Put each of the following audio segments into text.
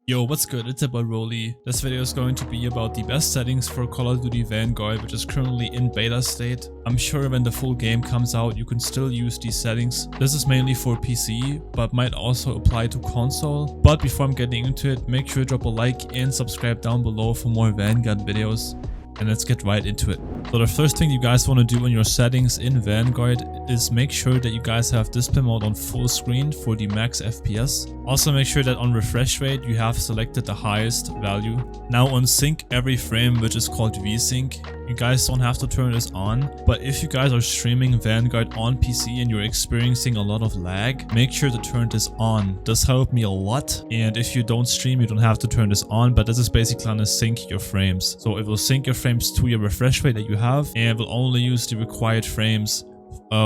Yo, what's good? It's about Rolly. This video is going to be about the best settings for Call of Duty Vanguard, which is currently in beta state. I'm sure when the full game comes out, you can still use these settings. This is mainly for PC, but might also apply to console. But before I'm getting into it, make sure to drop a like and subscribe down below for more Vanguard videos. And let's get right into it. So the first thing you guys want to do in your settings in Vanguard is make sure that you guys have display mode on full screen for the max FPS. Also make sure that on refresh rate you have selected the highest value. Now on sync every frame, which is called VSync, you guys don't have to turn this on, but if you guys are streaming Vanguard on PC and you're experiencing a lot of lag, make sure to turn this on. This helped me a lot, and if you don't stream you don't have to turn this on, but this is basically gonna sync your frames. So it will sync your frames to your refresh rate that you have, and will only use the required frames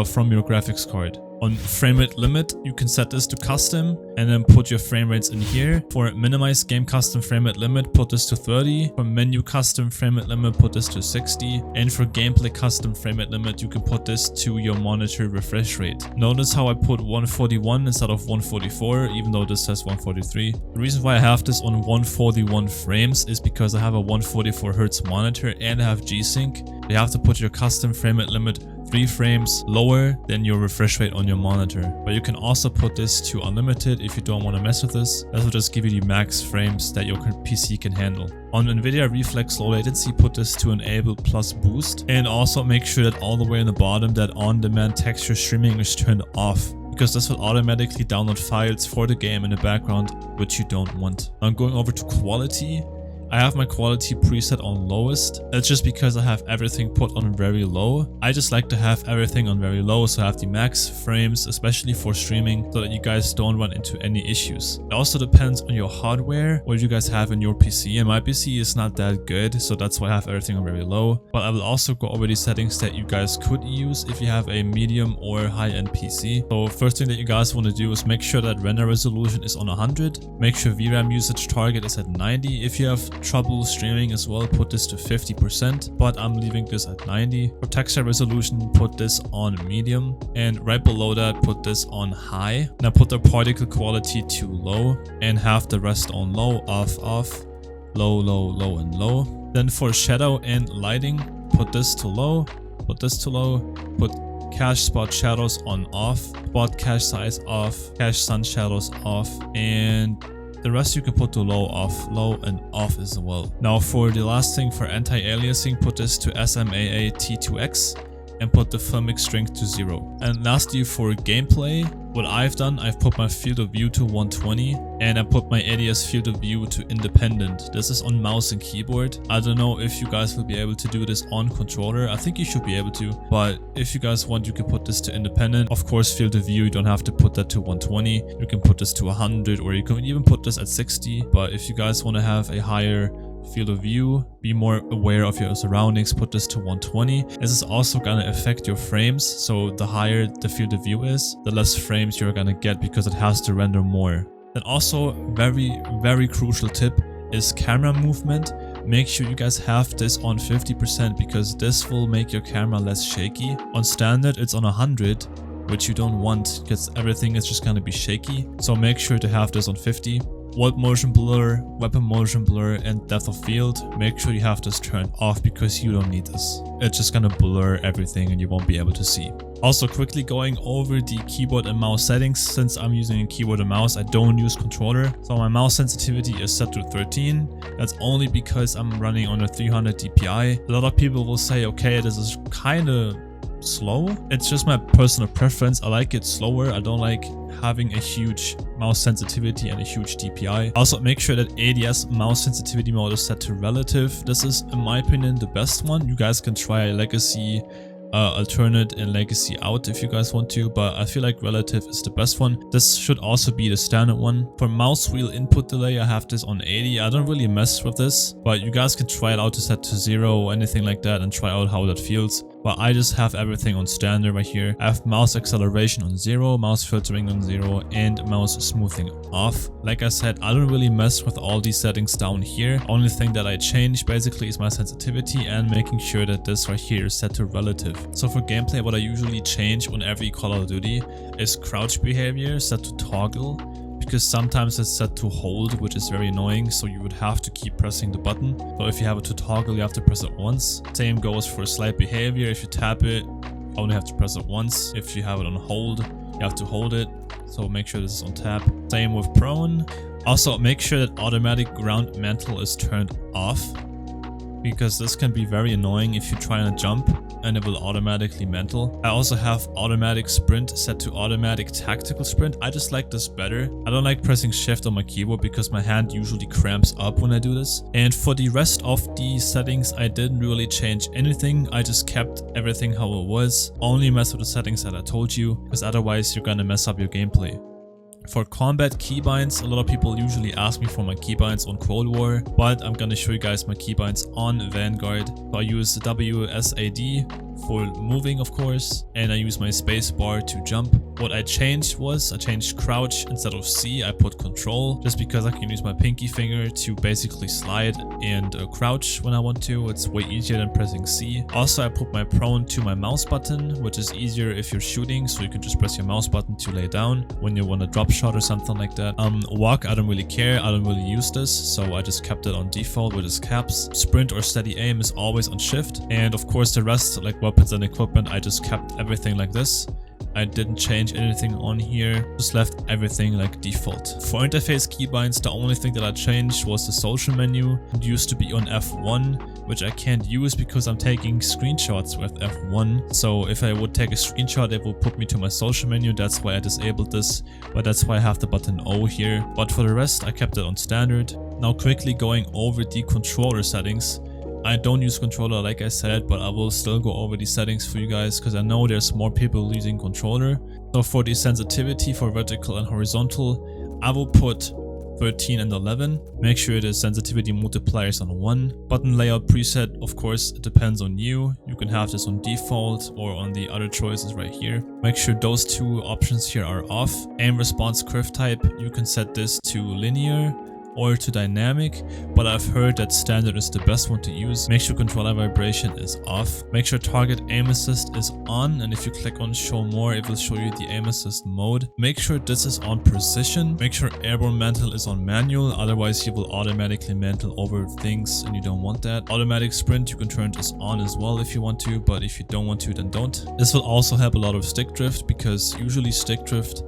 from your graphics card. On frame rate limit, you can set this to custom and then put your frame rates in here. For minimize game custom frame rate limit, put this to 30. For menu custom frame rate limit, put this to 60. And for gameplay custom frame rate limit, you can put this to your monitor refresh rate. Notice how I put 141 instead of 144, even though this says 143. The reason why I have this on 141 frames is because I have a 144 Hz monitor and I have G-Sync. You have to put your custom frame rate limit 3 frames lower than your refresh rate on your monitor. But you can also put this to unlimited if you don't want to mess with this. That will just give you the max frames that your PC can handle. On NVIDIA Reflex Low Latency, put this to enable plus boost. And also make sure that all the way in the bottom that on-demand texture streaming is turned off, because this will automatically download files for the game in the background, which you don't want. I'm going over to quality. I have my quality preset on lowest. That's just because I have everything put on very low. I just like to have everything on very low, so I have the max frames, especially for streaming, so that you guys don't run into any issues. It also depends on your hardware, what you guys have in your PC, and my PC is not that good, so that's why I have everything on very low. But I will also go over the settings that you guys could use if you have a medium or high-end PC. So first thing that you guys want to do is make sure that render resolution is on 100. Make sure VRAM usage target is at 90. If you have trouble streaming as well, put this to 50%, but I'm leaving this at 90. For texture resolution, put this on medium, and right below that put this on high. Now put the particle quality to low and have the rest on low, off, low, low, low, and low. Then for shadow and lighting, put this to low, put this to low, put cache spot shadows on off, spot cache size off, cache sun shadows off, and the rest you can put to low, and off as well. Now for the last thing, for anti-aliasing, put this to SMAA T2X and put the filmic strength to 0. And lastly, for gameplay, what I've done, I've put my field of view to 120 and I put my ADS field of view to independent. This is on mouse and keyboard. I don't know if you guys will be able to do this on controller. I think you should be able to, but if you guys want, you can put this to independent. Of course, field of view, you don't have to put that to 120. You can put this to 100, or you can even put this at 60. But if you guys want to have a higher field of view, be more aware of your surroundings, put this to 120. This is also gonna affect your frames, so the higher the field of view is, the less frames you're gonna get because it has to render more. Then also, very crucial tip is camera movement. Make sure you guys have this on 50% because this will make your camera less shaky. On standard it's on 100, which you don't want because everything is just gonna be shaky, so make sure to have this on 50. World motion blur, weapon motion blur, and depth of field, make sure you have this turned off because you don't need this. It's just gonna blur everything and you won't be able to see. Also quickly going over the keyboard and mouse settings. Since I'm using a keyboard and mouse, I don't use controller. So my mouse sensitivity is set to 13. That's only because I'm running on a 300 DPI. A lot of people will say, okay, this is kinda slow. It's just my personal preference. I like it slower. I don't like having a huge mouse sensitivity and a huge DPI. Also make sure that ADS mouse sensitivity mode is set to relative. This is, in my opinion, the best one. You guys can try legacy, alternate, and legacy out if you guys want to, but I feel like relative is the best one. This should also be the standard one. For mouse wheel input delay, I have this on 80. I don't really mess with this, but you guys can try it out to set to 0 or anything like that and try out how that feels. But I just have everything on standard right here. I have mouse acceleration on 0, mouse filtering on 0, and mouse smoothing off. Like I said, I don't really mess with all these settings down here. Only thing that I change basically is my sensitivity and making sure that this right here is set to relative. So for gameplay, what I usually change on every Call of Duty is crouch behavior set to toggle, because sometimes it's set to hold, which is very annoying, so you would have to keep pressing the button. So if you have it to toggle, you have to press it once. Same goes for slight behavior. If you tap it, you only have to press it once. If you have it on hold, you have to hold it. So make sure this is on tap. Same with prone. Also, make sure that automatic ground mantle is turned off, because this can be very annoying if you try to jump and it will automatically mantle. I also have automatic sprint set to automatic tactical sprint. I just like this better. I don't like pressing shift on my keyboard because my hand usually cramps up when I do this. And for the rest of the settings, I didn't really change anything. I just kept everything how it was. Only mess with the settings that I told you, because otherwise you're gonna mess up your gameplay. For combat keybinds, a lot of people usually ask me for my keybinds on Cold War, but I'm gonna show you guys my keybinds on Vanguard. So I use WSAD for moving, of course, and I use my space bar to jump. What I changed was I changed crouch instead of C. I put control just because I can use my pinky finger to basically slide and crouch when I want to. It's way easier than pressing C. Also, I put my prone to my mouse button, which is easier if you're shooting, so you can just press your mouse button to lay down when you want to drop shot or something like that. Walk, I don't really care. I don't really use this, so I just kept it on default with its caps. Sprint or steady aim is always on shift, and of course the rest, like weapons and equipment, I just kept everything like this. I didn't change anything on here, just left everything like default. For interface keybinds, the only thing that I changed was the social menu. It used to be on F1, which I can't use because I'm taking screenshots with F1. So if I would take a screenshot, it will put me to my social menu. That's why I disabled this, but that's why I have the button O here. But for the rest, I kept it on standard. Now quickly going over the controller settings. I don't use controller like I said, but I will still go over the settings for you guys because I know there's more people using controller. So for the sensitivity for vertical and horizontal, I will put 13 and 11. Make sure the sensitivity multiplier is on 1. Button layout preset, of course, it depends on you. You can have this on default or on the other choices right here. Make sure those two options here are off. Aim response curve type, you can set this to linear or to dynamic, but I've heard that standard is the best one to use. Make sure controller vibration is off. Make sure target aim assist is on, and if you click on show more, it will show you the aim assist mode. Make sure this is on precision. Make sure airborne mantle is on manual, otherwise you will automatically mantle over things and you don't want that. Automatic sprint, you can turn this on as well if you want to, but if you don't want to, then don't. This will also help a lot of stick drift, because usually stick drift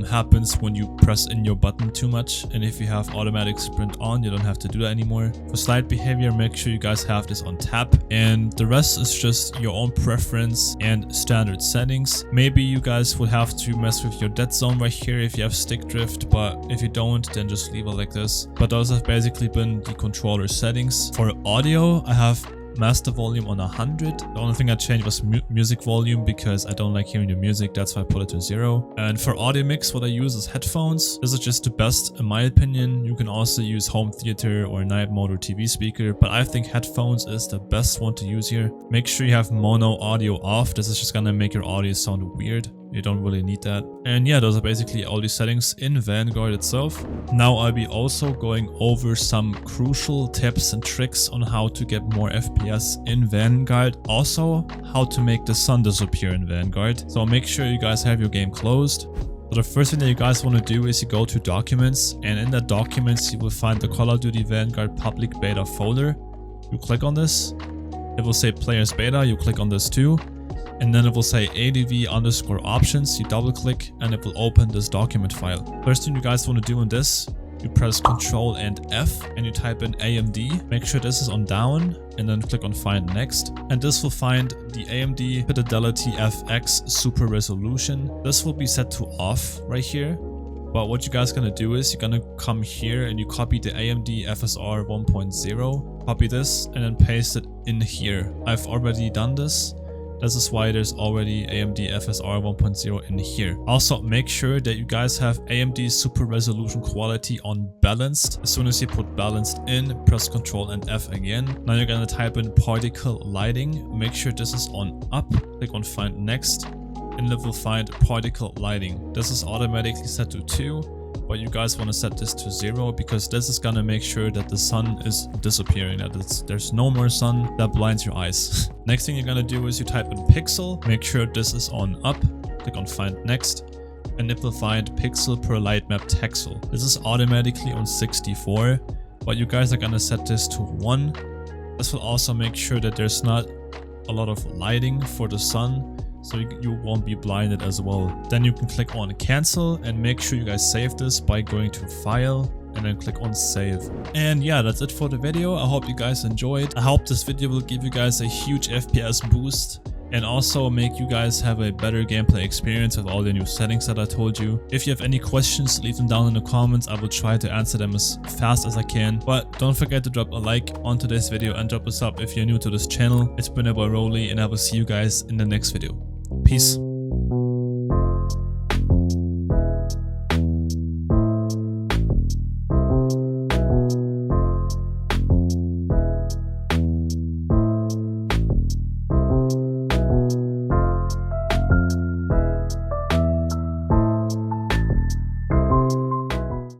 happens when you press in your button too much, and if you have automatic sprint on, you don't have to do that anymore. For slide behavior, make sure you guys have this on tap, and the rest is just your own preference and standard settings. Maybe you guys would have to mess with your Deadzone right here if you have stick drift, but if you don't, then just leave it like this. But those have basically been the controller settings. For audio, I have master volume on 100. The only thing I changed was music volume, because I don't like hearing the music, that's why I put it to 0. And for audio mix, what I use is headphones. This is just the best in my opinion. You can also use home theater or night mode or TV speaker, but I think headphones is the best one to use here. Make sure you have mono audio off. This is just gonna make your audio sound weird. You don't really need that. And yeah, those are basically all the settings in Vanguard itself. Now I'll be also going over some crucial tips and tricks on how to get more FPS in Vanguard. Also, how to make the sun disappear in Vanguard. So make sure you guys have your game closed. So the first thing that you guys want to do is you go to documents, and in the documents you will find the Call of Duty Vanguard public beta folder. You click on this. It will say players beta. You click on this too. And then it will say ADV_options, you double click and it will open this document file. First thing you guys want to do in this, you press Ctrl and F and you type in AMD. Make sure this is on down and then click on find next. And this will find the AMD Fidelity FX Super Resolution. This will be set to off right here. But what you guys gonna do is you're gonna come here and you copy the AMD FSR 1.0. Copy this and then paste it in here. I've already done this. This is why there's already AMD FSR 1.0 in here. Also, make sure that you guys have AMD Super Resolution Quality on balanced. As soon as you put balanced in, press Ctrl and F again. Now you're gonna type in particle lighting. Make sure this is on up. Click on find next, and it will find particle lighting. This is automatically set to 2. But you guys want to set this to 0, because this is gonna make sure that the sun is disappearing, that there's no more sun that blinds your eyes. Next thing you're gonna do is you type in pixel, make sure this is on up, click on find next, and it will find pixel per light map texel. This is automatically on 64, but you guys are gonna set this to 1. This will also make sure that there's not a lot of lighting for the sun, so you won't be blinded as well. Then you can click on cancel and make sure you guys save this by going to file and then click on save. And yeah, that's it for the video. I hope you guys enjoyed. I hope this video will give you guys a huge FPS boost and also make you guys have a better gameplay experience with all the new settings that I told you. If you have any questions, leave them down in the comments. I will try to answer them as fast as I can. But don't forget to drop a like on today's video and drop a sub if you're new to this channel. It's been your boy Roly, and I will see you guys in the next video. Peace.